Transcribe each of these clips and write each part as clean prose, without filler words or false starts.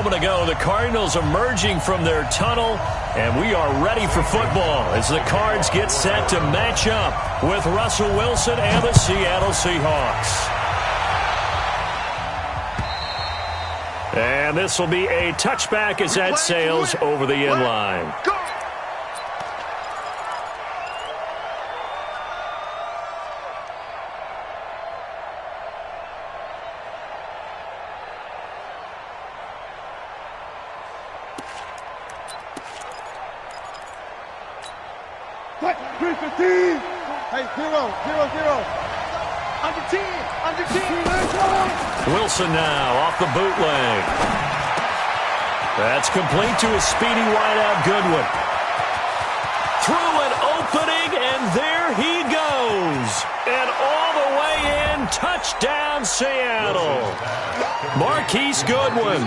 moment ago, the Cardinals emerging from their tunnel, and we are ready for football as the Cards get set to match up with Russell Wilson and the Seattle Seahawks. And this will be a touchback as that sails over the end line. Hey, 0-0-0. Under 10. Wilson now off the bootleg. That's complete to a speedy wideout Goodwin. Through an opening, and there he goes. And all the way in, touchdown Seattle. Marquise Goodwin,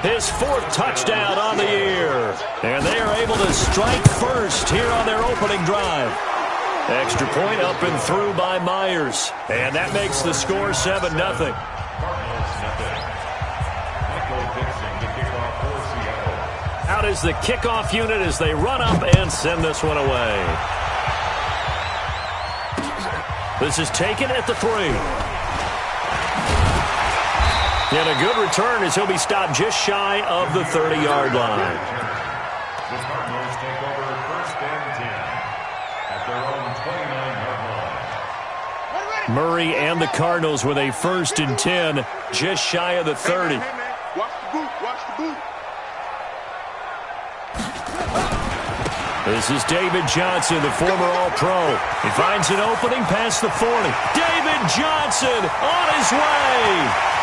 his 4th touchdown on the year. And they are able to strike first here on their opening drive. Extra point up and through by Myers. And that makes the score 7-0. Out is the kickoff unit as they run up and send this one away. This is taken at the 3. And a good return as he'll be stopped just shy of the 30-yard line. The Cardinals take over 1st and 10 at their own 29-yard line. Murray and the Cardinals with a 1st and 10 just shy of the 30. Watch the boot. Watch the boot. This is David Johnson, the former All-Pro. He finds an opening past the 40. David Johnson on his way.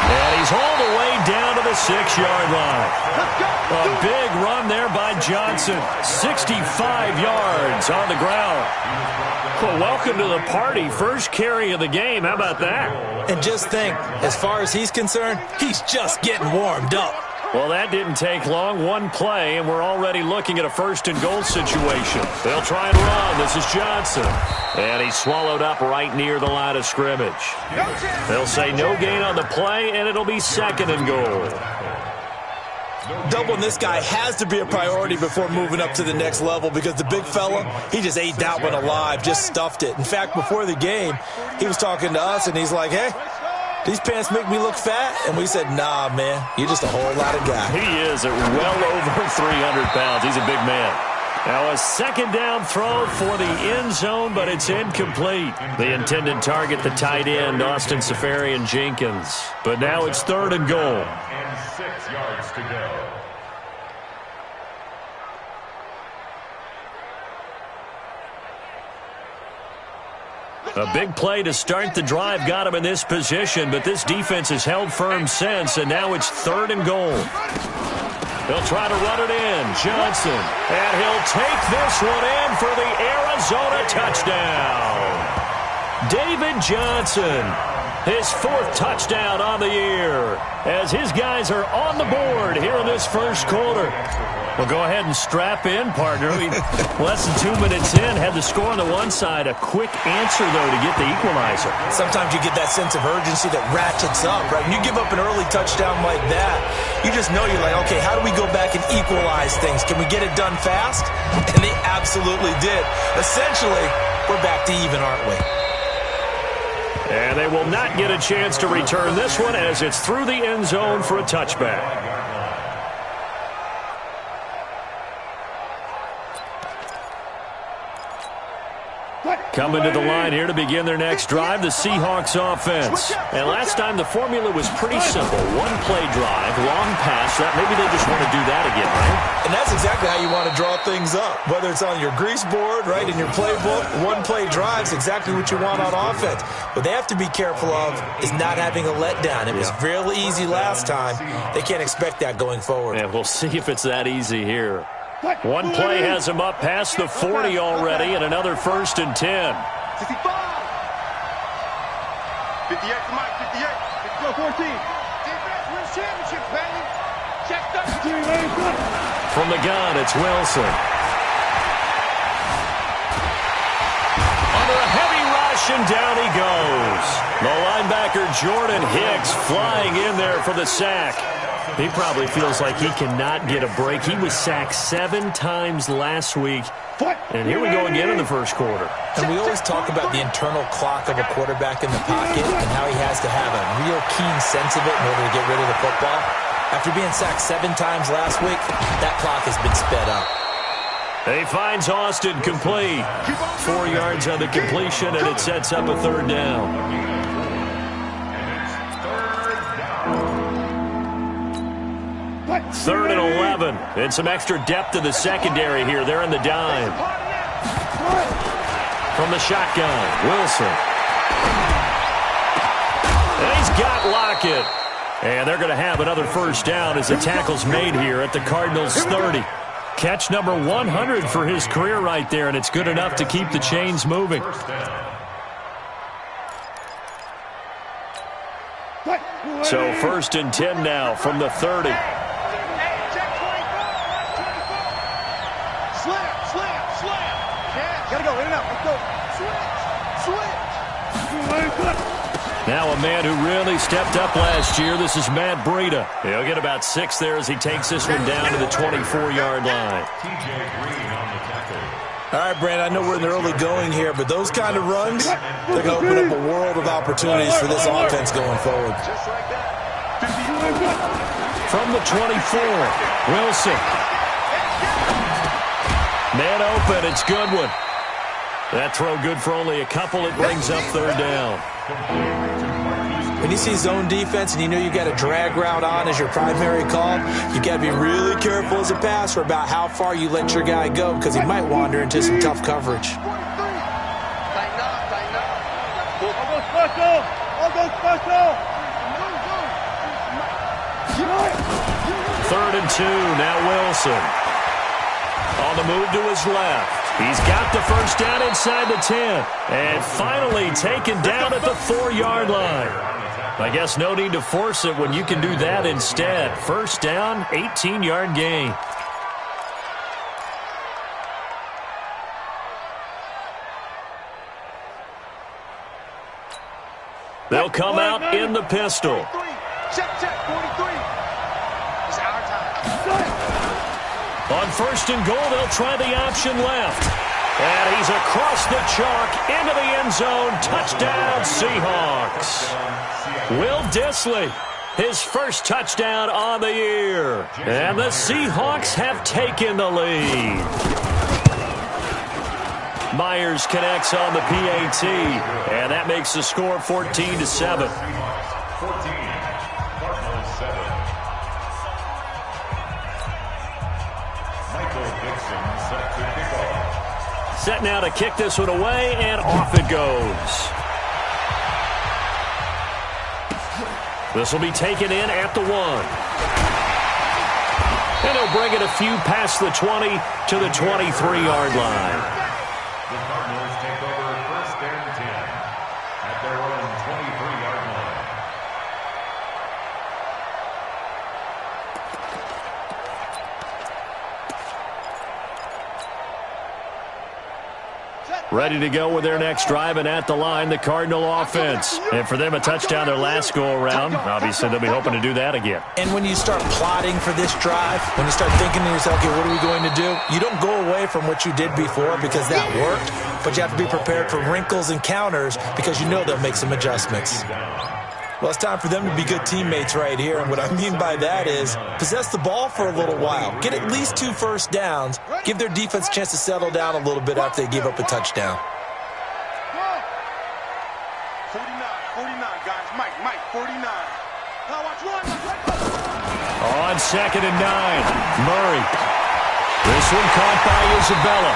And he's hauled away down to the 6-yard line. A big run there by Johnson. 65 yards on the ground. Well, welcome to the party. First carry of the game. How about that? And just think, as far as he's concerned, he's just getting warmed up. Well, that didn't take long. One play, and we're already looking at a 1st and goal situation. They'll try and run. This is Johnson. And he's swallowed up right near the line of scrimmage. They'll say no gain on the play, and it'll be 2nd and goal. Doubling this guy has to be a priority before moving up to the next level because the big fella, he just ate that one alive, just stuffed it. In fact, before the game, he was talking to us, and he's like, hey, these pants make me look fat? And we said, nah, man, you're just a whole lot of guy. He is at well over 300 pounds. He's a big man. Now a 2nd down throw for the end zone, but it's incomplete. The intended target, the tight end, Austin Safarian-Jenkins. But now it's 3rd and goal. And 6 yards to go. A big play to start the drive got him in this position, but this defense has held firm since, and now it's 3rd and goal. He'll try to run it in. Johnson. And he'll take this one in for the Arizona touchdown. David Johnson, his 4th touchdown on the year, as his guys are on the board here in this first quarter. Well, go ahead and strap in, partner. Less than 2 minutes in, had the score on the one side. A quick answer, though, to get the equalizer. Sometimes you get that sense of urgency that ratchets up, right? When you give up an early touchdown like that, you just know you're like, okay, how do we go back and equalize things? Can we get it done fast? And they absolutely did. Essentially, we're back to even, aren't we? And they will not get a chance to return this one as it's through the end zone for a touchback. Coming to the line here to begin their next drive, the Seahawks offense. And last time the formula was pretty simple. One play drive, long pass. Maybe they just want to do that again, right? And that's exactly how you want to draw things up. Whether it's on your grease board, right, in your playbook, one play drive is exactly what you want on offense. What they have to be careful of is not having a letdown. It was real easy last time. They can't expect that going forward. And we'll see if it's that easy here. One play has him up past the 40 already, and another 1st and 10. 65. 58 to Mike, 58. Let's go, 14. Defense wins championship, baby. Check that. From the gun, it's Wilson. Under a heavy rush, and down he goes. The linebacker, Jordan Hicks, flying in there for the sack. He probably feels like he cannot get a break. He was sacked 7 times last week. And here we go again in the first quarter. And we always talk about the internal clock of a quarterback in the pocket and how he has to have a real keen sense of it in order to get rid of the football. After being sacked 7 times last week, that clock has been sped up. He finds Austin complete. 4 yards on the completion, and it sets up a third down. Third and 11. And some extra depth to the secondary here. They're in the dime. From the shotgun, Wilson. And he's got Lockett. And they're going to have another first down as the tackle's made here at the Cardinals' 30. Catch number 100 for his career right there, and it's good enough to keep the chains moving. So first and 10 now from the 30. Gotta go, in and out, let's go. Switch. Now a man who really stepped up last year. This is Matt Breida. He'll get about 6 there as he takes this one down to the 24-yard line. All right, Brandon, I know we're in the early going here, but those kind of runs, they're going to open up a world of opportunities for this offense going forward. Just like that. From the 24, Wilson. Man open, it's Goodwin. That throw good for only a couple. It brings up third down. When you see zone defense and you know you got a drag route on as your primary call, you got to be really careful as a passer about how far you let your guy go because he might wander into some tough coverage. Tighten up. All go special. Third and 2, now Wilson. On the move to his left. He's got the first down inside the 10. And finally taken down at the 4-yard line. I guess no need to force it when you can do that instead. First down, 18-yard gain. They'll come out in the pistol. Check, 43. It's our time. On first and goal, they'll try the option left. And he's across the chalk into the end zone. Touchdown, Seahawks. Will Dissly, his first touchdown on the year. And the Seahawks have taken the lead. Myers connects on the PAT, and that makes the score 14-7. Set now to kick this one away, and off it goes. This will be taken in at the 1. And he'll bring it a few past the 20 to the 23-yard line. The Cardinals take over first and 10 at their own 23-yard line. Ready to go with their next drive, and at the line, the Cardinal offense. And for them, a touchdown their last go-around. Obviously, they'll be hoping to do that again. And when you start plotting for this drive, when you start thinking to yourself, okay, what are we going to do? You don't go away from what you did before because that worked, but you have to be prepared for wrinkles and counters because you know they'll make some adjustments. Well, it's time for them to be good teammates right here, and what I mean by that is possess the ball for a little while. Get at least 2 first downs. Give their defense a chance to settle down a little bit after they give up a touchdown. 49, guys. Mike, 49. Now watch, run. On second and 9, Murray. This one caught by Isabella.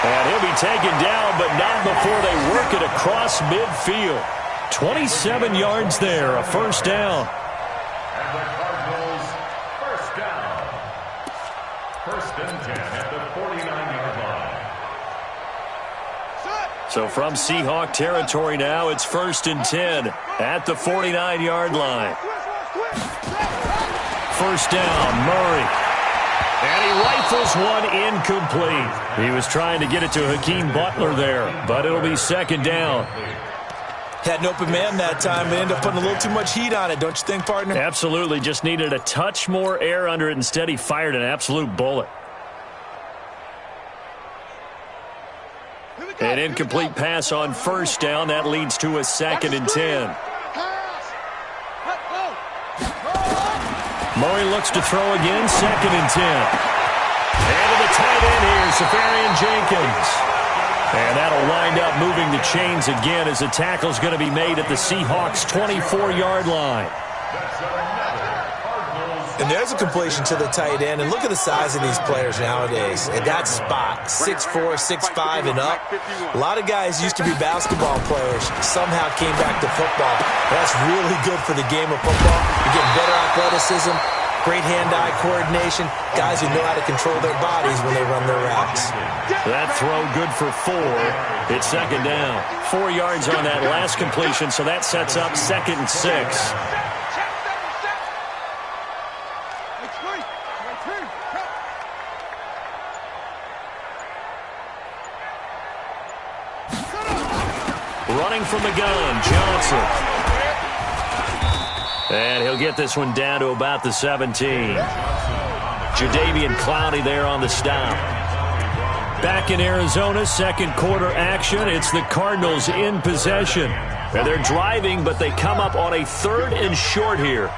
And he'll be taken down, but not before they work it across midfield. 27 yards there, a first down. And the Cardinals first down. First and 10 at the 49-yard line. So from Seahawk territory now, it's first and 10 at the 49-yard line. First down, Murray. And he rifles one incomplete. He was trying to get it to Hakeem Butler there, but it'll be second down. Had an open man that time, but ended up putting a little too much heat on it, don't you think, partner? Absolutely. Just needed a touch more air under it. Instead, he fired an absolute bullet. An incomplete pass on first down. That leads to a 2nd and 10. Murray looks to throw again. 2nd and 10. And to the tight end here, Safarian Jenkins. And that'll wind up moving the chains again as the tackle's going to be made at the Seahawks' 24-yard line. And there's a completion to the tight end. And look at the size of these players nowadays. At that spot, 6'4", 6'5", and up. A lot of guys used to be basketball players, somehow came back to football. That's really good for the game of football. You get better athleticism, great hand-eye coordination, guys who know how to control their bodies when they run their routes. That throw good for 4. It's 2nd down. 4 yards on that last completion, so that sets up 2nd and 6. Running from the gun, Johnson. And he'll get this one down to about the 17. Jadeveon Clowney there on the stop. Back in Arizona, second quarter action. It's the Cardinals in possession. And they're driving, but they come up on a 3rd and short here.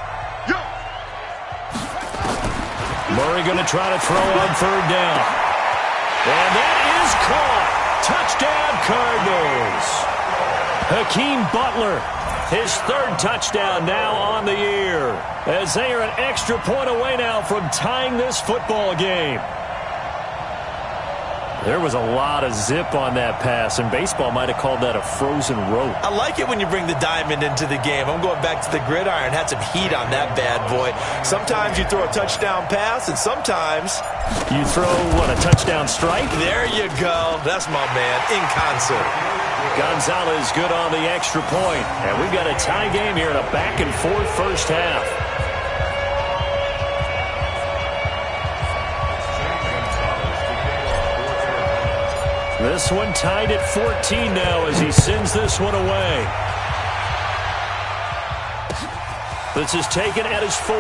Murray going to try to throw on 3rd down. And that is caught. Touchdown, Cardinals. Hakeem Butler, his 3rd touchdown now on the year, as they are an extra point away now from tying this football game. There was a lot of zip on that pass, and baseball might have called that a frozen rope. I like it when you bring the diamond into the game. I'm going back to the gridiron. Had some heat on that bad boy. Sometimes you throw a touchdown pass, and sometimes you throw, what, a touchdown strike? There you go. That's my man, in concert. Gonzalez good on the extra point. And we've got a tie game here in a back-and-forth first half. This one tied at 14 now as he sends this one away. This is taken at his 4.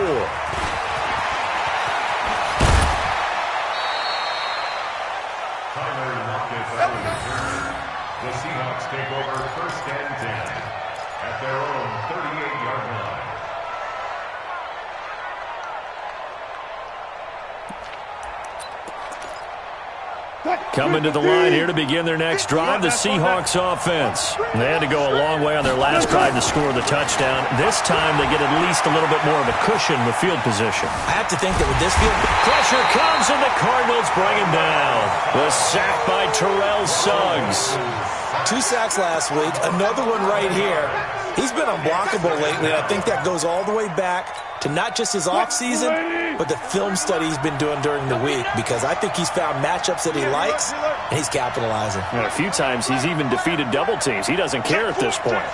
The Seahawks take over 1st and 10 at their own 38-yard line. Coming to the line here to begin their next drive, the Seahawks offense. They had to go a long way on their last drive to score the touchdown. This time they get at least a little bit more of a cushion with field position. I have to think that with this field, pressure comes and the Cardinals bring him down. The sack by Terrell Suggs. 2 sacks last week, another one right here. He's been unblockable lately, and I think that goes all the way back to not just his offseason, but the film study he's been doing during the week, because I think he's found matchups that he likes, and he's capitalizing. And a few times he's even defeated double teams. He doesn't care at this point.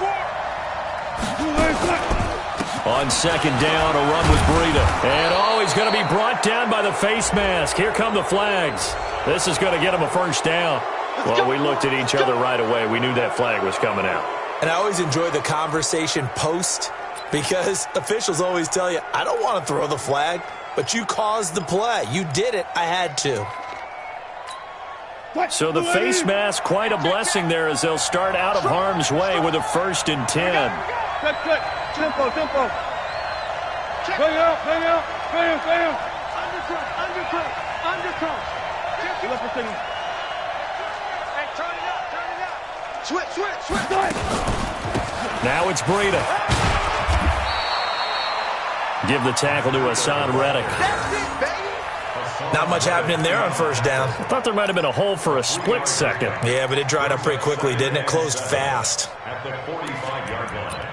On 2nd down, a run with Breida. And he's going to be brought down by the face mask. Here come the flags. This is going to get him a 1st down. Well, we looked at each other right away. We knew that flag was coming out. And I always enjoy the conversation post, because officials always tell you, I don't want to throw the flag, but you caused the play. You did it. I had to. So the face mask, quite a blessing there as they'll start out of harm's way with a 1st and 10. Good. Tempo. Bring out. Undercut. Left signal. Hey, turn it up. Switch. Now it's Breida. Give the tackle to Hassan Reddick. That's it, baby. Not much happening there on 1st down. I thought there might have been a hole for a split second. Yeah, but it dried up pretty quickly, didn't it? Closed fast. At the 45-yard line.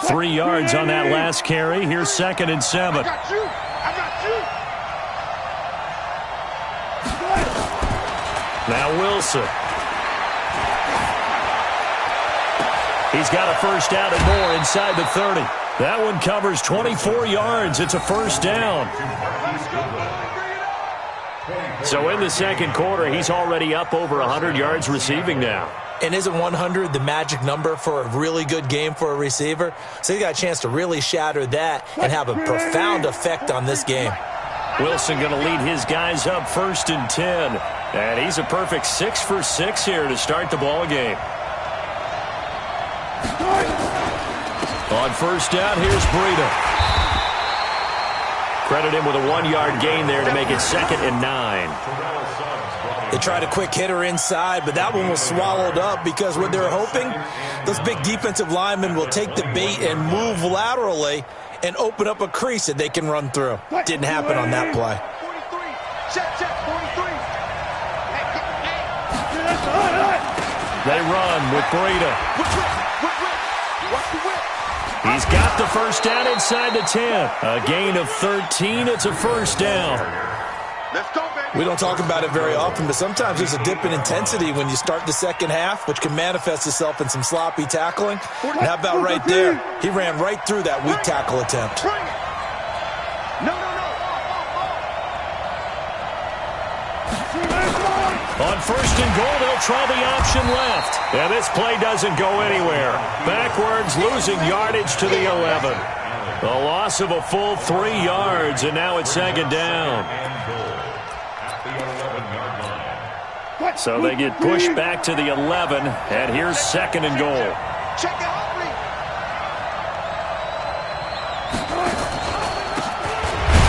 3 yards on that last carry. Here's 2nd and 7. I got you. Now Wilson. He's got a 1st down and more inside the 30. That one covers 24 yards. It's a 1st down. So in the second quarter, he's already up over 100 yards receiving now. And isn't 100 the magic number for a really good game for a receiver? So he got a chance to really shatter that and have a profound effect on this game. Wilson going to lead his guys up 1st and 10. And he's a perfect 6 for 6 here to start the ball game. On 1st down, here's Breida. Credit him with a 1-yard gain there to make it 2nd and 9. They tried a quick hitter inside, but that one was swallowed up because what they're hoping, those big defensive linemen will take the bait and move laterally and open up a crease that they can run through. Didn't happen on that play. 43. Check, 43. They run with Breida. He's got the 1st down inside the 10. A gain of 13. It's a 1st down. Let's go, baby. We don't talk about it very often, but sometimes there's a dip in intensity when you start the second half, which can manifest itself in some sloppy tackling. And how about right there? He ran right through that weak tackle attempt. No. On 1st and goal, they'll try the option left. And this play doesn't go anywhere. Backwards, losing yardage to the 11. A loss of a full 3 yards, and now it's 2nd down. So they get pushed back to the 11, and here's 2nd and goal. Check it out.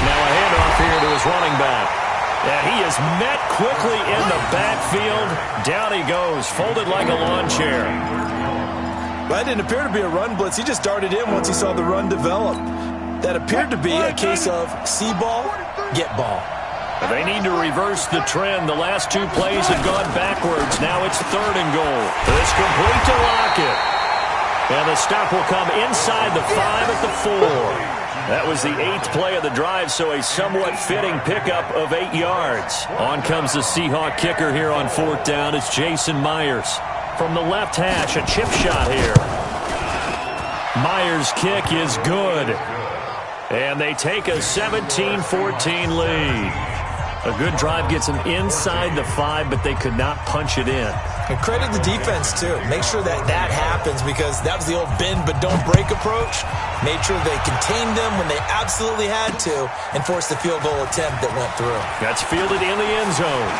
Now a handoff here to his running back. And he is met quickly in the backfield. Down he goes, folded like a lawn chair. That didn't appear to be a run blitz. He just darted in once he saw the run develop. That appeared to be a case of see ball, get ball. They need to reverse the trend. The last 2 plays have gone backwards. Now it's 3rd and goal. It's complete to Lockett. And the stop will come inside the 5 at the 4. That was the 8th play of the drive, so a somewhat fitting pickup of 8 yards. On comes the Seahawk kicker here on 4th down. It's Jason Myers. From the left hash, a chip shot here. Myers' kick is good. And they take a 17-14 lead. A good drive gets them inside the 5, but they could not punch it in. And credit the defense, too. Make sure that happens because that was the old bend but don't break approach. Made sure they contained them when they absolutely had to and forced the field goal attempt that went through. That's fielded in the end zone.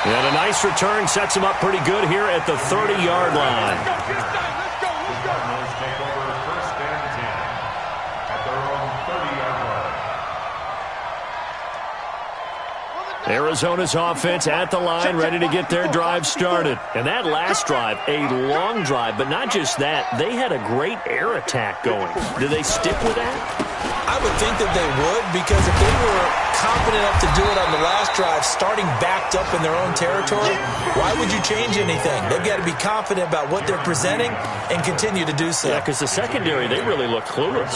And a nice return sets them up pretty good here at the 30-yard line. Let's go. Cardinals take over 1st and 10 at their own 30-yard line. Arizona's offense at the line, ready to get their drive started. And that last drive, a long drive, but not just that. They had a great air attack going. Do they stick with that? I would think that they would because if they were confident enough to do it on the last drive, starting backed up in their own territory, why would you change anything? They've got to be confident about what they're presenting and continue to do so. Yeah, because the secondary, they really looked clueless.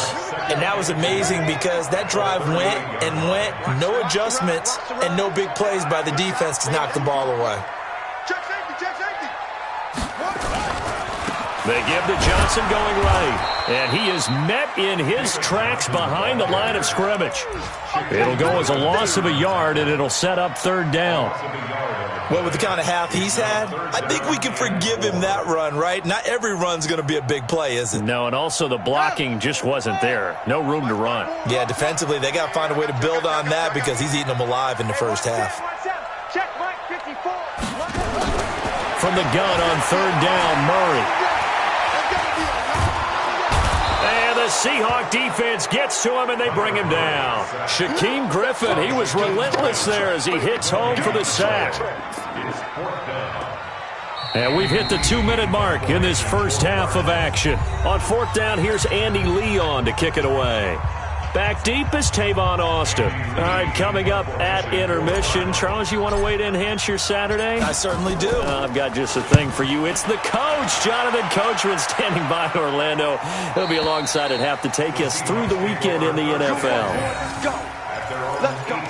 And that was amazing because that drive went and went, no adjustments, and no big plays by the defense to knock the ball away. Check safety. They give to Johnson going right. And he is met in his tracks behind the line of scrimmage. It'll go as a loss of a yard, and it'll set up 3rd down. Well, with the kind of half he's had, I think we can forgive him that run, right? Not every run's going to be a big play, is it? No, and also the blocking just wasn't there. No room to run. Yeah, defensively, they got to find a way to build on that because he's eating them alive in the first half. Check Mike 54. From the gun on 3rd down, Murray. And the Seahawk defense gets to him, and they bring him down. Shaquem Griffin, he was relentless there as he hits home for the sack. And we've hit the 2-minute mark in this first half of action. On 4th down, here's Andy Leon to kick it away. Back deep is Tavon Austin. All right, coming up at intermission. Charles, you want to wait in, enhance your Saturday? I certainly do. I've got just a thing for you. It's the coach, Jonathan Coachman, standing by Orlando. He'll be alongside at half to take us through the weekend in the NFL. Let's go. Let's go.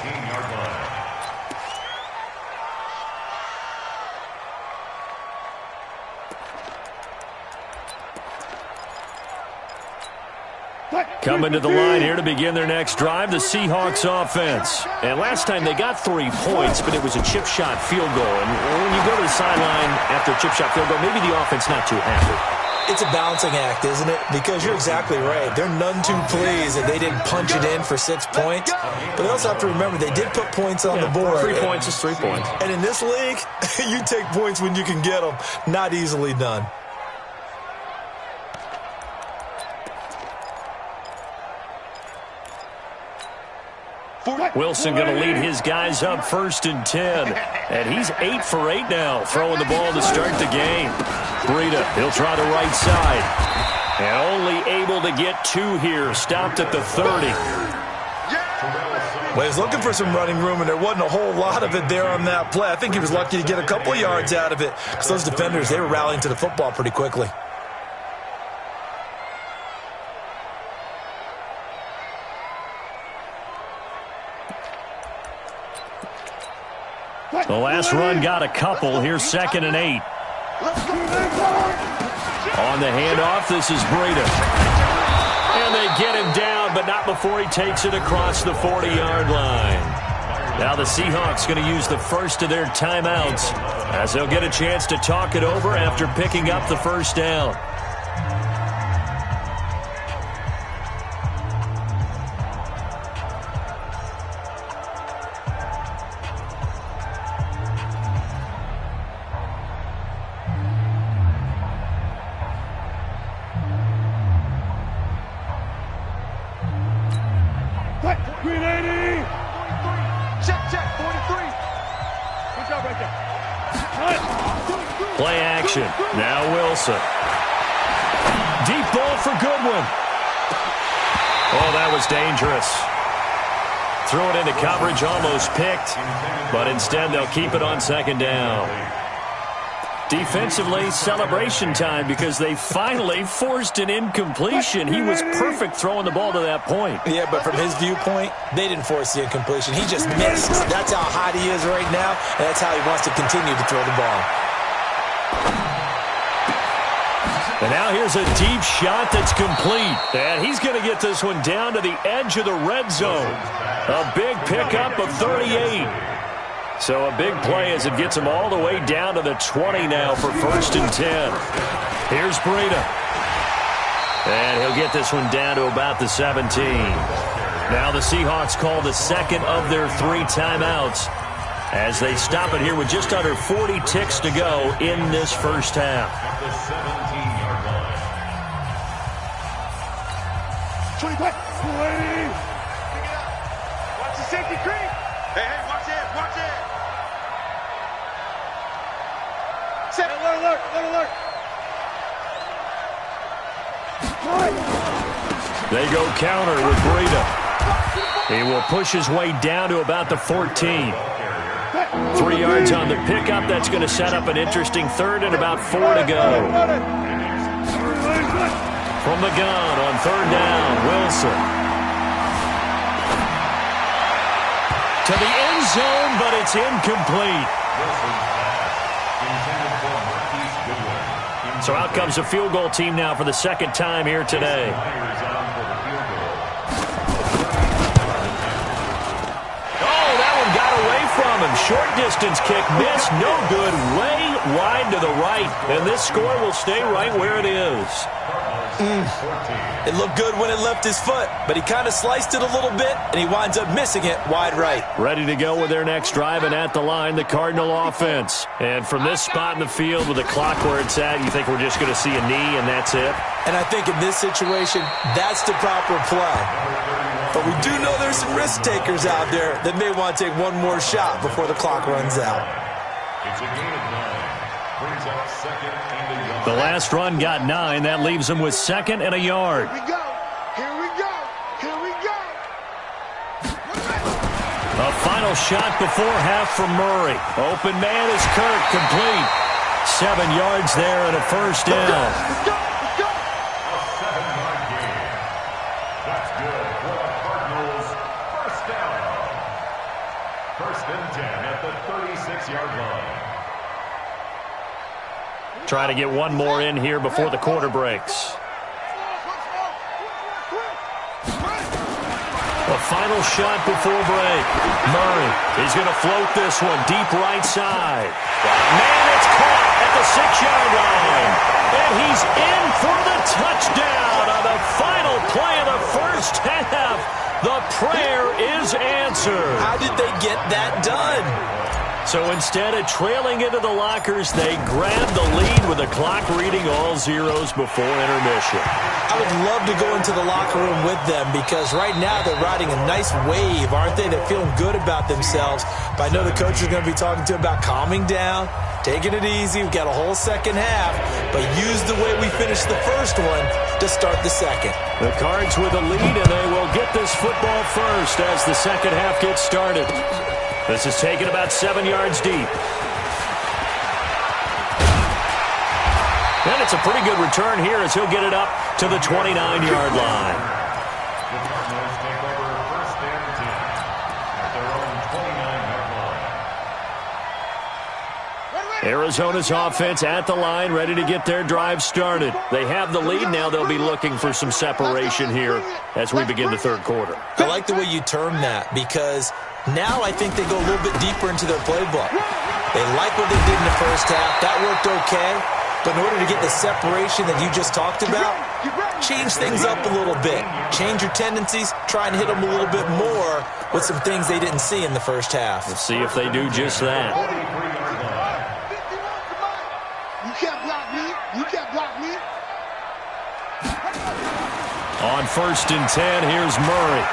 Coming to the line here to begin their next drive, the Seahawks offense. And last time they got 3 points, but it was a chip shot field goal. And when you go to the sideline after a chip shot field goal, maybe the offense not too happy. It's a balancing act, isn't it? Because you're exactly right. They're none too pleased that they didn't punch it in for 6 points. But they also have to remember they did put points on the board. 3 points is 3 points. And in this league, you take points when you can get them. Not easily done. Wilson going to lead his guys up 1st and 10. And he's 8 for 8 now, throwing the ball to start the game. Breida, he'll try the right side. And only able to get 2 here, stopped at the 30. Well, he was looking for some running room, and there wasn't a whole lot of it there on that play. I think he was lucky to get a couple of yards out of it because those defenders, they were rallying to the football pretty quickly. The last run got a couple. Here's 2nd and 8. On the handoff, this is Breida. And they get him down, but not before he takes it across the 40-yard line. Now the Seahawks going to use the first of their timeouts as they'll get a chance to talk it over after picking up the first down. Play action. Now Wilson. Deep ball for Goodwin. Oh, that was dangerous. Threw it into coverage, almost picked, but instead they'll keep it on 2nd down. Defensively, celebration time because they finally forced an incompletion. He was perfect throwing the ball to that point. Yeah, but from his viewpoint, they didn't force the incompletion. He just missed. That's how hot he is right now, and that's how he wants to continue to throw the ball. And now here's a deep shot that's complete. And he's going to get this one down to the edge of the red zone. A big pickup of 38. So a big play as it gets him all the way down to the 20 now for 1st and 10. Here's Breida. And he'll get this one down to about the 17. Now the Seahawks call the 2nd of their 3 timeouts as they stop it here with just under 40 ticks to go in this first half. At the 17-yard line. 25, 20. Watch the safety creep. Hey, watch it, watch it. Set alert, alert. They go counter with Breida. He will push his way down to about the 14. 3 yards on the pickup. That's going to set up an interesting 3rd and about 4 to go. From the gun on 3rd down, Wilson. To the end zone, but it's incomplete. So out comes a field goal team now for the 2nd time here today. From him. Short distance kick missed. No good. Way wide to the right. And this score will stay right where it is. It looked good when it left his foot, but he kind of sliced it a little bit, and he winds up missing it wide right. Ready to go with their next drive, and at the line, the Cardinal offense. And from this spot in the field with the clock where it's at, you think we're just going to see a knee and that's it? And I think in this situation, that's the proper play. But we do know there's some risk takers out there that may want to take one more shot before the clock runs out. It's a gain of 9. Brings up 2nd and a yard. The last run got 9. That leaves them with 2nd and a yard. Here we go. Here we go. Here we go. A final shot before half from Murray. Open man is Kirk, complete. 7 yards there and a first down. Let's go. Let's go. A 7-yard gain. That's good for the Cardinals. First down. 1st and 10 at the 36-yard line. Try to get one more in here before the quarter breaks. final shot before break. Murray, he's going to float this one deep right side. Man, it's caught at the 6-yard line. And he's in for the touchdown on the final play of the first half. The prayer is answered. How did they get that done? So instead of trailing into the lockers, they grab the lead with the clock reading all zeros before intermission. I would love to go into the locker room with them because right now they're riding a nice wave, aren't they? They're feeling good about themselves. But I know the coach is going to be talking to them about calming down, taking it easy. We've got a whole second half, but use the way we finished the first one to start the second. The Cards with a lead, and they will get this football first as the second half gets started. This is taken about 7 yards deep. And it's a pretty good return here as he'll get it up to the 29-yard line. The Cardinals take over first and 10 at their own 29-yard line. Arizona's offense at the line, ready to get their drive started. They have the lead. Now they'll be looking for some separation here as we begin the third quarter. I like the way you term that because now I think they go a little bit deeper into their playbook. They like what they did in the first half. That worked okay. But in order to get the separation that you just talked about, change things up a little bit. Change your tendencies. Try and hit them a little bit more with some things they didn't see in the first half. Let's see if they do just that. You can't block me. You can't block me. On first and 10, here's Murray.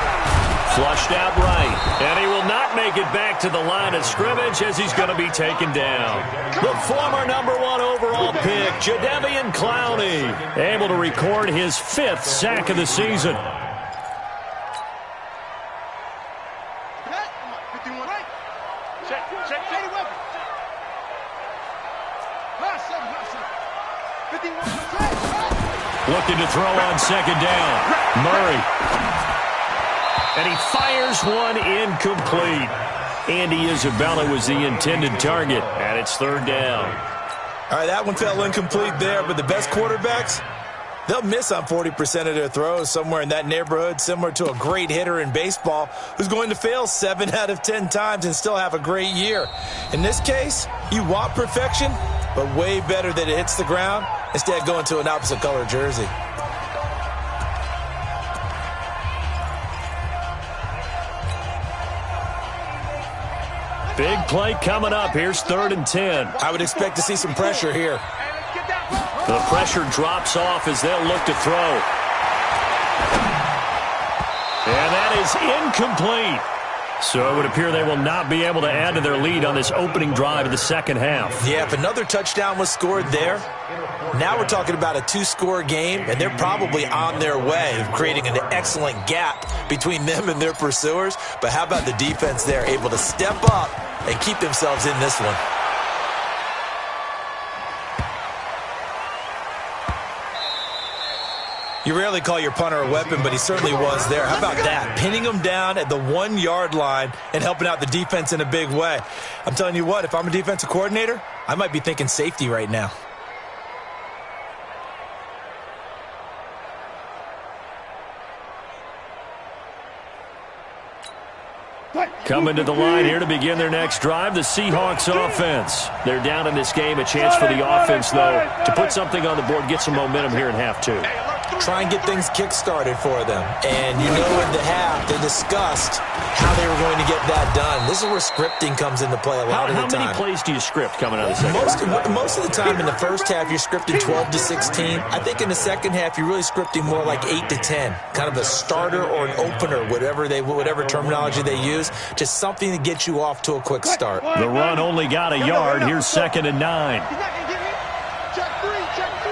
Flushed out right, and he will not make it back to the line of scrimmage as he's going to be taken down. The former number 1 overall pick, Jadeveon Clowney, able to record his 5th sack of the season. Looking to throw on second down. Murray. And he fires one incomplete. Andy Isabella was the intended target, and it's third down. All right, that one fell incomplete there, but the best quarterbacks, they'll miss on 40% of their throws somewhere in that neighborhood, similar to a great hitter in baseball who's going to fail 7 out of 10 times and still have a great year. In this case, you want perfection, but way better that it hits the ground instead of going to an opposite color jersey. Big play coming up. Here's third and 10. I would expect to see some pressure here. The pressure drops off as they'll look to throw. And that is incomplete. So it would appear they will not be able to add to their lead on this opening drive of the second half. Yeah, if another touchdown was scored there, now we're talking about a 2-score game, and they're probably on their way of creating an excellent gap between them and their pursuers. But how about the defense there, able to step up and keep themselves in this one? You rarely call your punter a weapon, but he certainly was there. How about that? Pinning him down at the 1-yard line and helping out the defense in a big way. I'm telling you what, if I'm a defensive coordinator, I might be thinking safety right now. Coming to the line here to begin their next drive, the Seahawks offense. They're down in this game. A chance for the offense, though, to put something on the board, get some momentum here in half 2. Try and get things kick-started for them. And you know in the half, they discussed how they were going to get that done. This is where scripting comes into play a lot of the time. How many plays do you script coming out of the second half? Most of the time in the first half, you're scripting 12 to 16. I think in the second half, you're really scripting more like 8 to 10. Kind of a starter or an opener, whatever terminology they use. Just something to get you off to a quick start. The run only got a yard. Here's second and 9. Check 3, check 3.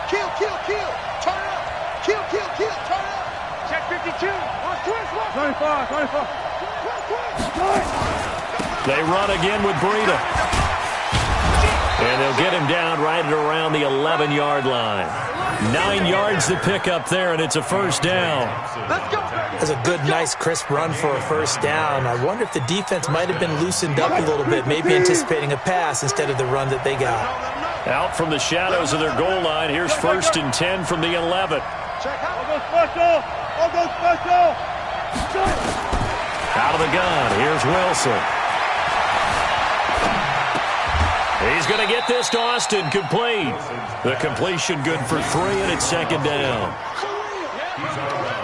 Kill, kill, kill. Turn up. Kill, kill, kill. Turn up. Check 52. Watch twist, watch. 25, 25. They run again with Breida. And they'll get him down right at around the 11-yard line. 9 yards to pick up there, and it's a first down. Let's go. That's a good, nice, crisp run for a first down. I wonder if the defense might have been loosened up a little bit, maybe anticipating a pass instead of the run that they got. Out from the shadows of their goal line, here's first and 10 from the 11. Check out. I'll go special. I'll go special. Out of the gun, here's Wilson. He's going to get this to Austin, complete. The completion good for 3, and it's second down.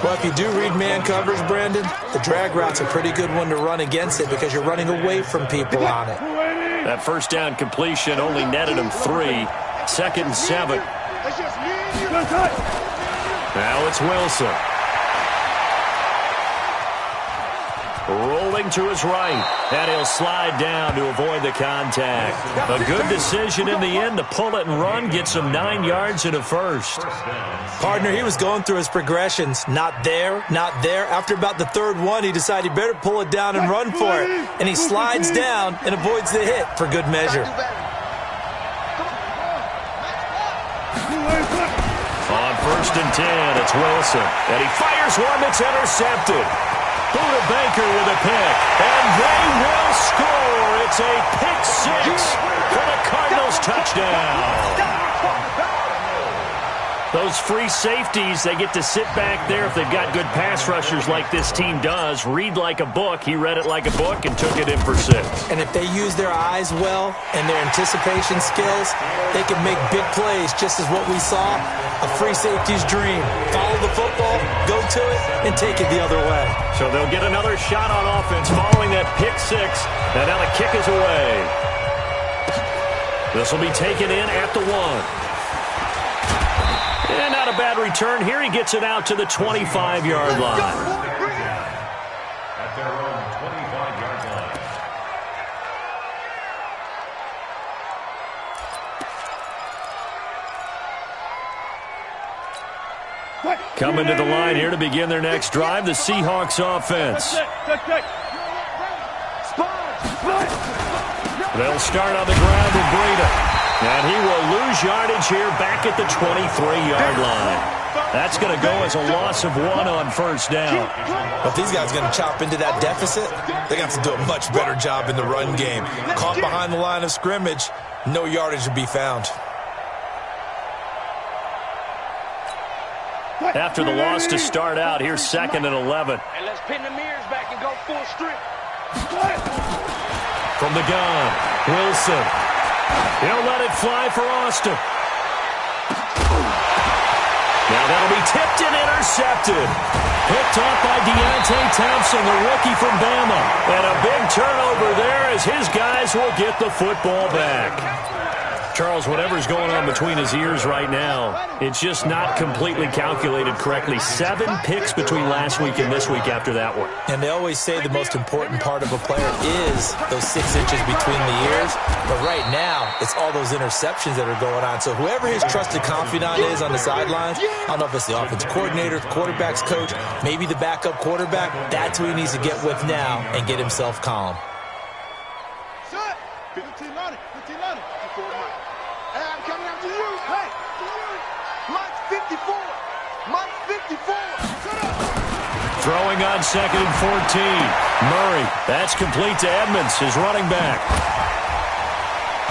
Well, if you do read man coverage, Brandon, the drag route's a pretty good one to run against it because you're running away from people on it. That first down completion only netted him 3. Second and 7. Now it's Wilson. Rolling to his right, and he'll slide down to avoid the contact. A good decision in the end to pull it and run, gets him 9 yards and a first. Partner, he was going through his progressions. Not there, not there. After about the third one, he decided he better pull it down and run for it. And he slides down and avoids the hit for good measure. On first and 10, it's Wilson. And he fires one that's intercepted. Buda Baker with a pick, and they will score. It's a pick 6 for the Cardinals touchdown. Those free safeties, they get to sit back there if they've got good pass rushers like this team does. Read like a book. He read it like a book and took it in for 6. And if they use their eyes well and their anticipation skills, they can make big plays, just as what we saw. A free safety's dream. Follow the football, go to it, and take it the other way. So they'll get another shot on offense following that pick 6. And now the kick is away. This will be taken in at the 1. And not a bad return. Here he gets it out to the 25-yard line. At their own 25-yard line. Coming to the line here to begin their next drive, the Seahawks offense. They'll start on the ground with Breida. And he will lose yardage here back at the 23-yard line. That's going to go as a loss of 1 on first down. But these guys are going to chop into that deficit. They got to do a much better job in the run game. Caught behind the line of scrimmage, no yardage to be found. After the loss to start out, here's second and 11. And let's pin the mirrors back and go full strip. From the gun, Wilson. He'll let it fly for Austin. Now that'll be tipped and intercepted. Picked off by Deontay Thompson, the rookie from Bama. And a big turnover there as his guys will get the football back. Charles, whatever's going on between his ears right now, it's just not completely calculated correctly. 7 picks between last week and this week after that one. And they always say the most important part of a player is those 6 inches between the ears. But right now, it's all those interceptions that are going on. So whoever his trusted confidant is on the sidelines, I don't know if it's the offensive coordinator, quarterback's coach, maybe the backup quarterback, that's who he needs to get with now and get himself calm. 15 on it. Hey, I'm coming after you. Hey, Mike 54. Mike 54. Throwing on second and 14. Murray, that's complete to Edmonds, his running back.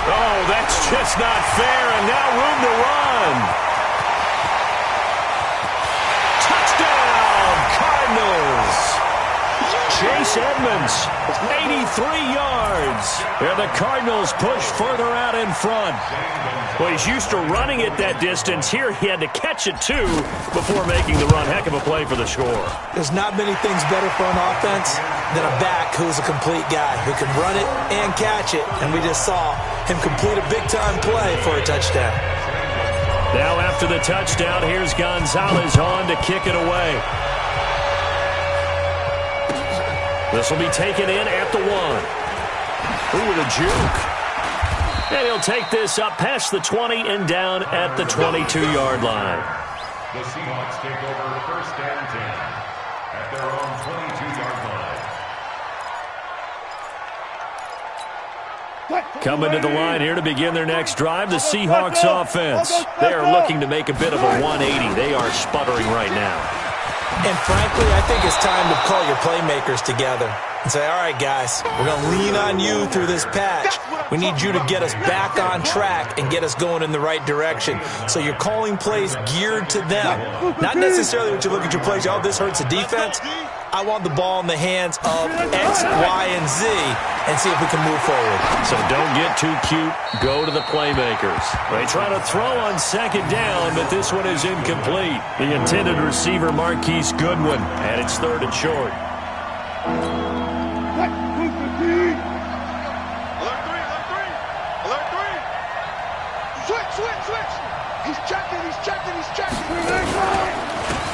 Oh, that's just not fair, and now room to run. Touchdown, Cardinals. Chase Edmonds, 83 yards. And the Cardinals push further out in front. Well, he's used to running it that distance. Here he had to catch it, too, before making the run. Heck of a play for the score. There's not many things better for an offense than a back who's a complete guy who can run it and catch it. And we just saw him complete a big-time play for a touchdown. Now after the touchdown, here's Gonzalez on to kick it away. This will be taken in at the 1. Ooh, with a juke. And he'll take this up past the 20 and down at the 22-yard line. The Seahawks take over first and 10 at their own 22-yard line. Coming to the line here to begin their next drive, the Seahawks offense. They are looking to make a bit of a 180. They are sputtering right now. And frankly, I think it's time to call your playmakers together and say, all right, guys, we're going to lean on you through this patch. We need you to get us back on track and get us going in the right direction. So you're calling plays geared to them. Not necessarily when you look at your plays, oh, this hurts the defense. I want the ball in the hands of X, Y, and Z and see if we can move forward. So don't get too cute. Go to the playmakers. They try to throw on second down, but this one is incomplete. The intended receiver, Marquise Goodwin, and it's third and short.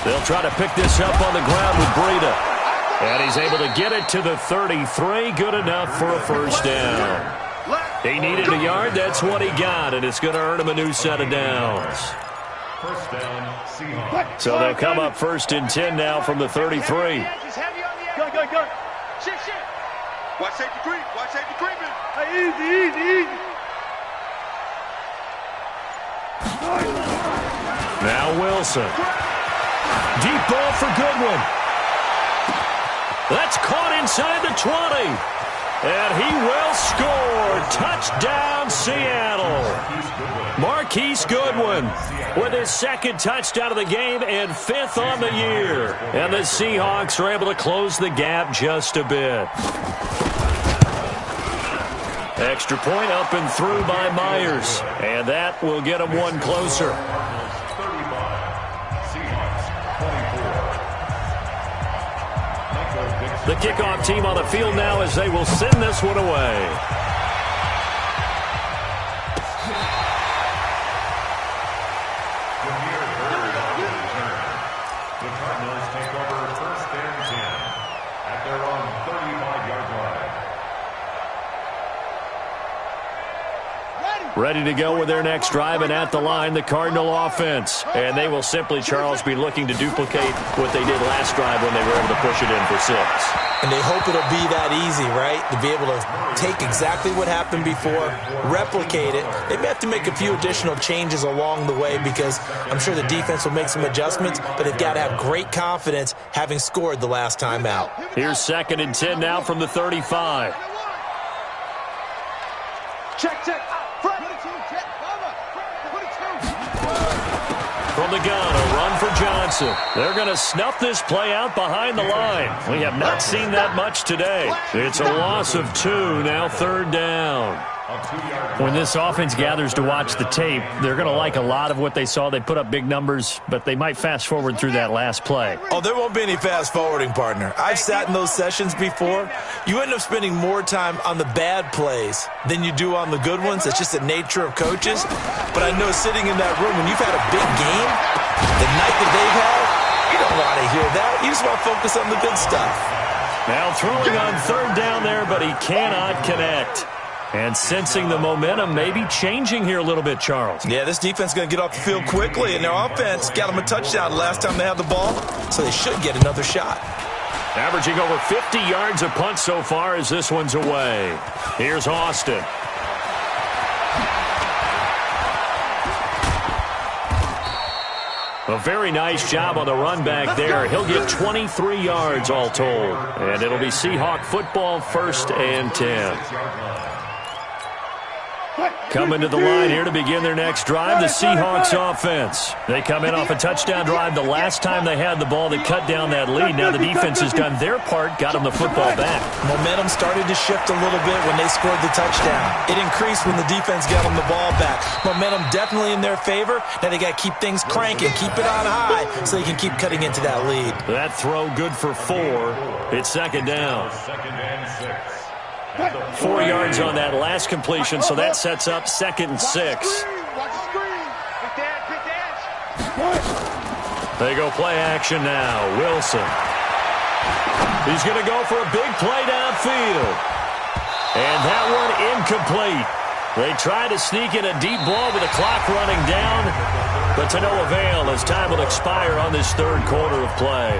They'll try to pick this up on the ground with Breida. And he's able to get it to the 33. Good enough for a first down. He needed a yard. That's what he got, and it's going to earn him a new set of downs. First down, Seahawks. So they'll come up first and 10 now from the 33. Go. Shit. Watch safety creep. Watch safety creeping. Easy. Now Wilson. Deep ball for Goodwin. That's caught inside the 20. And he will score. Touchdown, Seattle. Marquise Goodwin with his second touchdown of the game and fifth on the year. And the Seahawks are able to close the gap just a bit. Extra point up and through by Myers. And that will get him one closer. The kickoff team on the field now as they will send this one away. The Cardinals take over first and 10 at their own 35-yard line. Ready to go with their next drive, and at the line, the Cardinal offense. And they will simply, Charles, be looking to duplicate what they did last drive when they were able to push it in for 6. And they hope it'll be that easy, right? To be able to take exactly what happened before, replicate it. They may have to make a few additional changes along the way because I'm sure the defense will make some adjustments, but they've got to have great confidence having scored the last time out. Here's second and 10 now from the 35. Check. From the gun, a run for Johnson. They're going to snuff this play out behind the line. We have not seen that much today. It's a loss of 2, now third down. When this offense gathers to watch the tape, they're going to like a lot of what they saw. They put up big numbers, but they might fast forward through that last play. Oh, there won't be any fast forwarding, partner. I've sat in those sessions before. You end up spending more time on the bad plays than you do on the good ones. It's just the nature of coaches. But I know sitting in that room, when you've had a big game, the night that they've had, you don't want to hear that. You just want to focus on the good stuff. Now throwing on third down there, but he cannot connect. And sensing the momentum maybe changing here a little bit, Charles. Yeah, this defense is going to get off the field quickly, and their offense got them a touchdown last time they had the ball, so they should get another shot. Averaging over 50 yards a punt so far as this one's away. Here's Austin. A very nice job on the run back there. He'll get 23 yards all told. And it'll be Seahawk football, first and 10. Coming to the line here to begin their next drive, the Seahawks offense. They come in off a touchdown drive the last time they had the ball. They cut down that lead. Now the defense has done their part, got them the football back. Momentum started to shift a little bit when they scored the touchdown. It increased when the defense got them the ball back. Momentum definitely in their favor. Now they got to keep things cranking, keep it on high so they can keep cutting into that lead. That throw good for 4. It's second down. Second and 6. 4 yards on that last completion, so that sets up second and 6. They go play action now. Wilson. He's going to go for a big play downfield. And that one incomplete. They try to sneak in a deep ball with the clock running down, but to no avail as time will expire on this third quarter of play.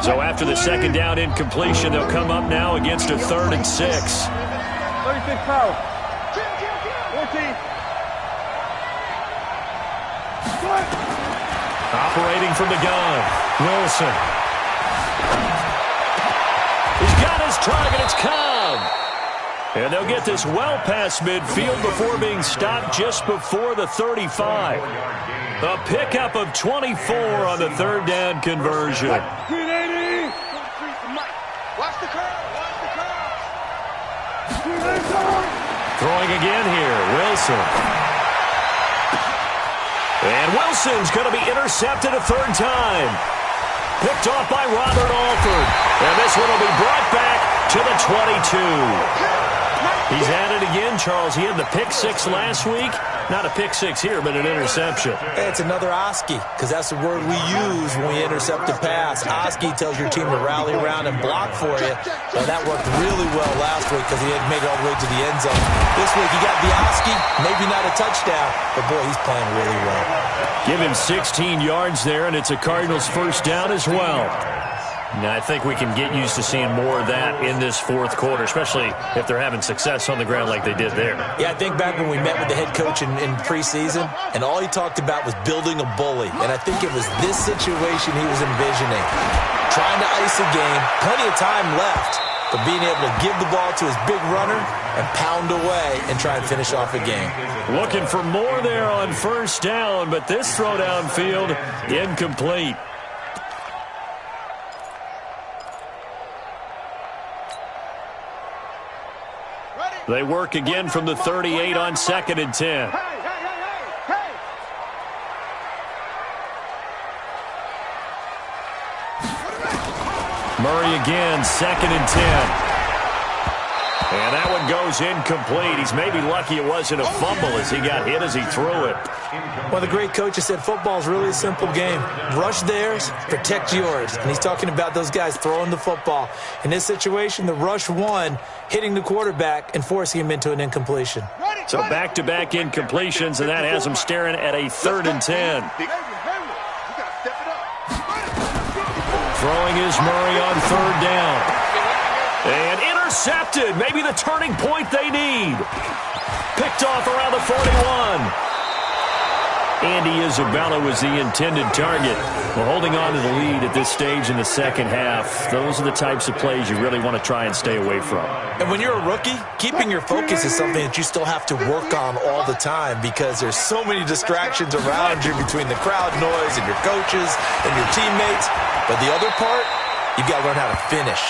So after the second down incompletion, they'll come up now against a third and 6. 36 foul. 14. Operating from the gun, Wilson. He's got his target. It's Cobb. And they'll get this well past midfield before being stopped just before the 35. A pickup of 24 on the third down conversion. Watch the curve. Watch the curve. Throwing again here, Wilson. And Wilson's going to be intercepted a third time. Picked off by Robert Alford. And this one will be brought back to the 22. He's at it again, Charles. He had the pick six last week. Not a pick six here, but an interception. Hey, it's another Oski, because that's the word we use when we intercept a pass. Oski tells your team to rally around and block for you. Well, that worked really well last week because he had made it all the way to the end zone. This week he got the Oski, maybe not a touchdown, but boy, he's playing really well. Give him 16 yards there, and it's a Cardinals first down as well. Now, I think we can get used to seeing more of that in this fourth quarter, especially if they're having success on the ground like they did there. Yeah, I think back when we met with the head coach in preseason, and all he talked about was building a bully. And I think it was this situation he was envisioning. Trying to ice a game, plenty of time left, but being able to give the ball to his big runner and pound away and try and finish off a game. Looking for more there on first down, but this throw downfield incomplete. They work again from the 38 on 2nd and 10. Murray again, 2nd and 10. And that one goes incomplete. He's maybe lucky it wasn't a fumble as he got hit as he threw it. Well, the great coach has said football is really a simple game. Rush theirs, protect yours. And he's talking about those guys throwing the football. In this situation, the rush won, hitting the quarterback and forcing him into an incompletion. So back-to-back incompletions, and that has him staring at a 3rd and 10. Throwing is Murray on 3rd down. And intercepted. Maybe the turning point they need. Picked off around the 41. Andy Isabella was the intended target. Well, holding on to the lead at this stage in the second half, those are the types of plays you really want to try and stay away from. And when you're a rookie, keeping your focus is something that you still have to work on all the time because there's so many distractions around you between the crowd noise and your coaches and your teammates. But the other part, you've got to learn how to finish.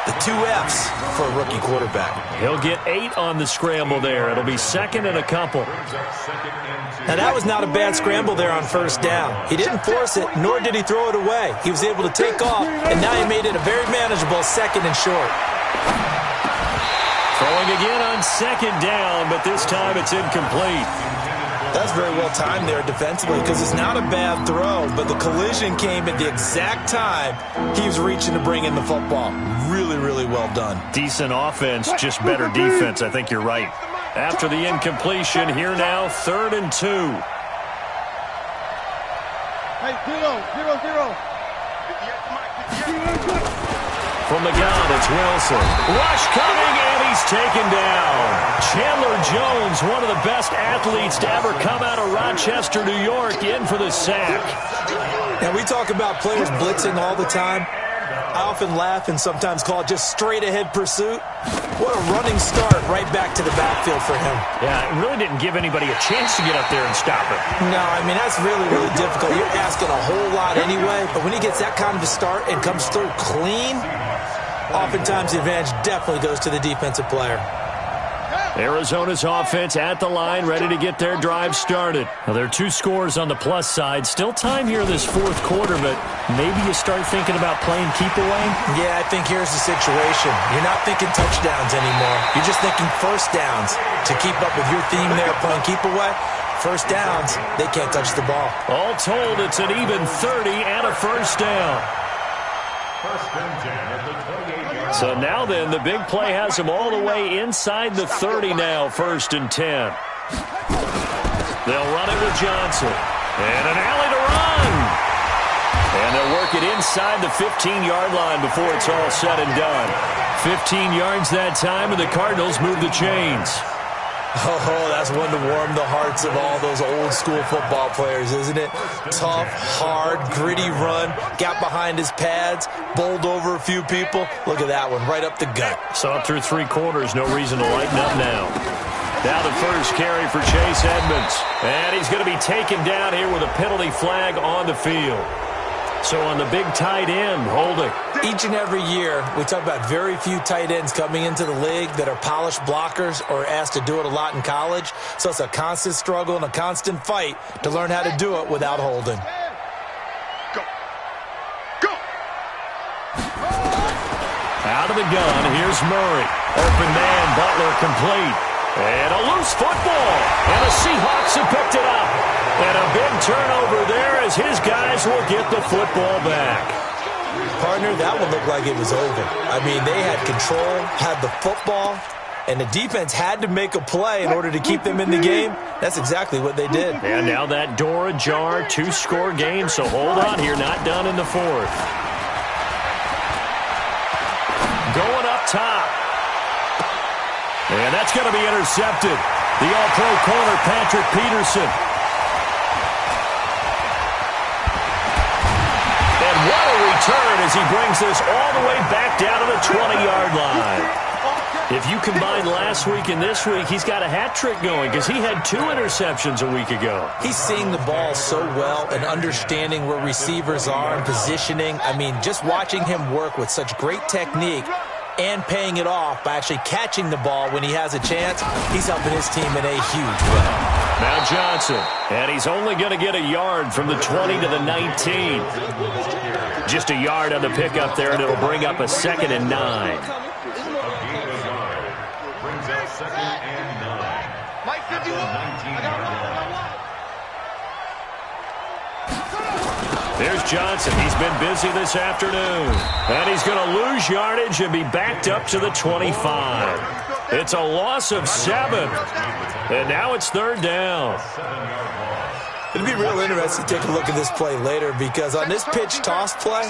The 2 F's for a rookie quarterback. He'll get 8 on the scramble there. It'll be 2nd and a couple. Now, that was not a bad scramble there on first down. He didn't force it, nor did he throw it away. He was able to take off, and now he made it a very manageable 2nd and short. Throwing again on 2nd down, but this time it's incomplete. That's very well timed there defensively because it's not a bad throw, but the collision came at the exact time he was reaching to bring in the football. Really, really well done. Decent offense, just better defense. I think you're right. After the incompletion, here now, 3rd and 2. Hey, 0-0. From the gun, it's Wilson. Rush coming, and he's taken down. Chandler Jones, one of the best athletes to ever come out of Rochester, New York, in for the sack. And we talk about players blitzing all the time. I often laugh and sometimes call it just straight-ahead pursuit. What a running start right back to the backfield for him. Yeah, it really didn't give anybody a chance to get up there and stop it. No, I mean, that's really, really difficult. You're asking a whole lot anyway, but when he gets that kind of a start and comes through clean, oftentimes the advantage definitely goes to the defensive player. Arizona's offense at the line, ready to get their drive started. Now, there are 2 scores on the plus side. Still time here in this fourth quarter, but maybe you start thinking about playing keep away? Yeah, I think here's the situation. You're not thinking touchdowns anymore. You're just thinking first downs. To keep up with your theme there, playing keep away, first downs, they can't touch the ball. All told, it's an even 30 and a first down. First and 10 at the 28-yard line. So now then, the big play has him all the way inside the 30 now, 1st and 10. They'll run it with Johnson. And an alley to run. And they'll work it inside the 15-yard line before it's all said and done. 15 yards that time, and the Cardinals move the chains. Oh, that's one to warm the hearts of all those old school football players, isn't it? Tough, hard, gritty run, got behind his pads, bowled over a few people. Look at that one, right up the gut. Saw it through 3 quarters, no reason to lighten up now. Now the first carry for Chase Edmonds. And he's going to be taken down here with a penalty flag on the field. So on the big tight end, holding. Each and every year, we talk about very few tight ends coming into the league that are polished blockers or asked to do it a lot in college. So it's a constant struggle and a constant fight to learn how to do it without holding. Go. Go. Out of the gun, here's Murray. Open man, Butler complete. And a loose football. And the Seahawks have picked it up. And a big turnover there as his guys will get the football back. Partner, that one looked like it was over. I mean, they had control, had the football, and the defense had to make a play in order to keep them in the game. That's exactly what they did. And now that door ajar, 2-score game, so hold on here, not done in the 4th. Going up top. And that's going to be intercepted. The all-pro corner, Patrick Peterson. And what a return as he brings this all the way back down to the 20-yard line. If you combine last week and this week, he's got a hat trick going because he had 2 interceptions a week ago. He's seeing the ball so well and understanding where receivers are and positioning. I mean, just watching him work with such great technique and paying it off by actually catching the ball when he has a chance, he's helping his team in a huge way. Now Johnson, and he's only going to get a yard from the 20 to the 19. Just a yard on the pickup there, and it'll bring up a 2nd and 9. Brings up 2nd and 9. Mike 51. I got one. There's Johnson. He's been busy this afternoon. And he's going to lose yardage and be backed up to the 25. It's a loss of 7. And now it's 3rd down. It'll be real interesting to take a look at this play later because on this pitch toss play,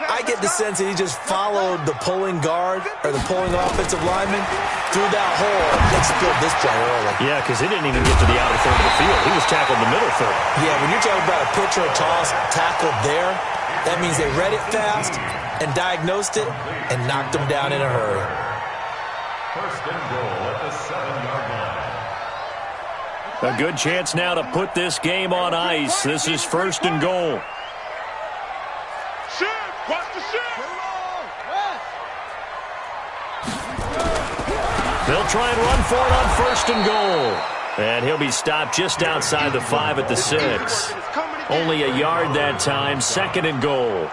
I get the sense that he just followed the pulling guard or the pulling offensive lineman through that hole and spilled this play early. Yeah, because he didn't even get to the outer third of the field. He was tackled in the middle third. Yeah, when you're talking about a pitch or a toss tackled there, that means they read it fast and diagnosed it and knocked him down in a hurry. 1st and goal at the 7-yard line. A good chance now to put this game on ice. This is 1st and goal. Watch the shit. They'll try and run for it on 1st and goal. And he'll be stopped just outside the 5 at the 6. Only a yard that time, 2nd and goal.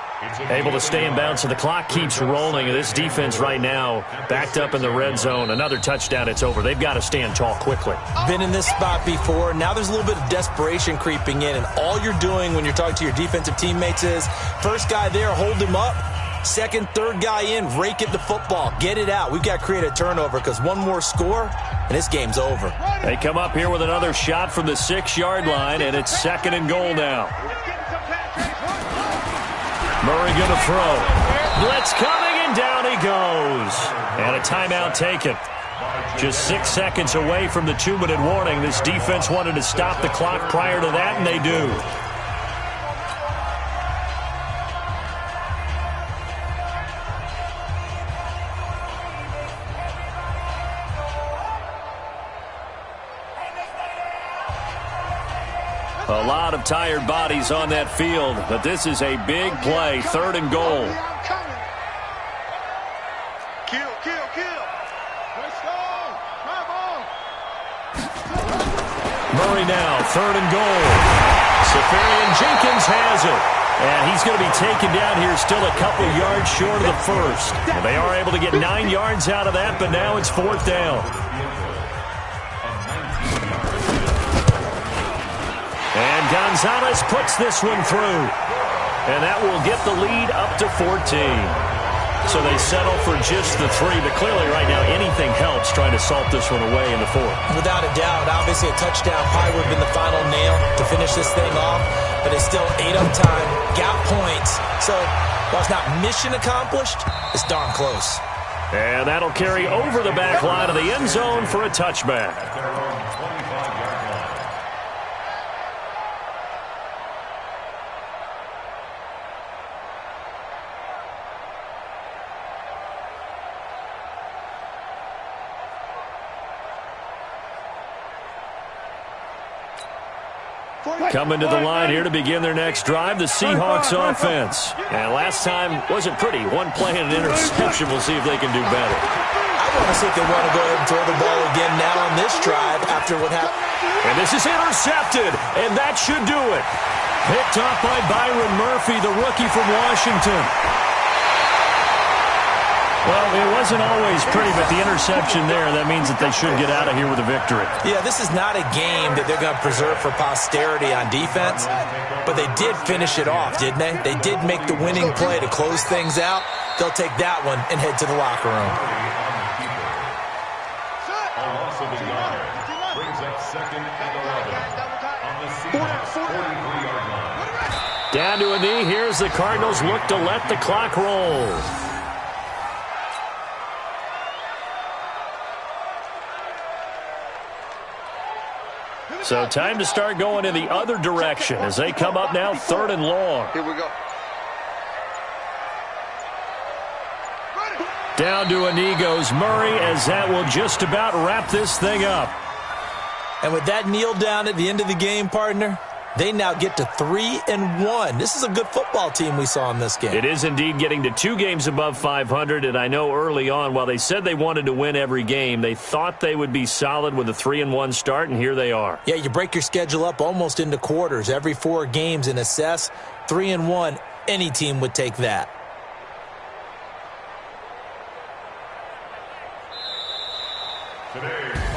Able to stay in bounds, so the clock keeps rolling. And this defense right now backed up in the red zone. Another touchdown, it's over. They've got to stand tall quickly. Been in this spot before. Now there's a little bit of desperation creeping in. And all you're doing when you're talking to your defensive teammates is, first guy there, hold him up. 2nd, 3rd guy in, rake it the football. Get it out. We've got to create a turnover because one more score, and this game's over. They come up here with another shot from the 6-yard line, and it's 2nd and goal now. Murray going to throw. Blitz coming, and down he goes. And a timeout taken. Just 6 seconds away from the 2-minute warning. This defense wanted to stop the clock prior to that, and they do. A lot of tired bodies on that field, but this is a big play, 3rd and goal. Kill, kill, kill. Let's go. Come on. Murray now, 3rd and goal. Safarian Jenkins has it. And he's going to be taken down here still a couple yards short of the 1st. They are able to get 9 yards out of that, but now it's 4th down. And Gonzalez puts this one through. And that will get the lead up to 14. So they settle for just the 3. But clearly right now anything helps trying to salt this one away in the 4th. Without a doubt, obviously a touchdown probably would have been the final nail to finish this thing off. But it's still 8 up time, got points. So while it's not mission accomplished, it's darn close. And that'll carry over the back line of the end zone for a touchback. At their own 25-yard line. Coming to the line here to begin their next drive, the Seahawks offense. And last time wasn't pretty. One play and an interception. We'll see if they can do better. I want to see if they want to go ahead and throw the ball again now on this drive after what happened. And this is intercepted, and that should do it. Picked off by Byron Murphy, the rookie from Washington. Well, it wasn't always pretty, but the interception there, that means that they should get out of here with a victory. Yeah, this is not a game that they're going to preserve for posterity on defense, but they did finish it off, didn't they? They did make the winning play to close things out. They'll take that one and head to the locker room. A loss of a yard brings up 2nd and 11 on the Seahawks 43-yard line. Down to a knee. Here's the Cardinals look to let the clock roll. So time to start going in the other direction as they come up now 3rd and long. Here we go. Down to a knee goes Murray as that will just about wrap this thing up. And with that kneel down at the end of the game, partner, they now get to 3-1. This is a good football team we saw in this game. It is indeed getting to 2 games above 500, and I know early on, while they said they wanted to win every game, they thought they would be solid with a 3-1 start, and here they are. Yeah, you break your schedule up almost into quarters, every 4 games, and assess 3-1. Any team would take that.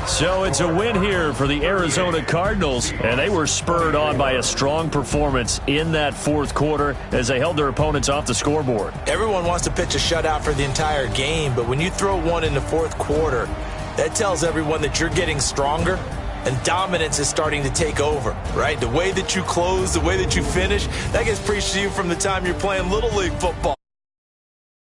So it's a win here for the Arizona Cardinals, and they were spurred on by a strong performance in that 4th quarter as they held their opponents off the scoreboard. Everyone wants to pitch a shutout for the entire game, but when you throw one in the 4th quarter, that tells everyone that you're getting stronger and dominance is starting to take over, right? The way that you close, the way that you finish, that gets preached to you from the time you're playing Little League football.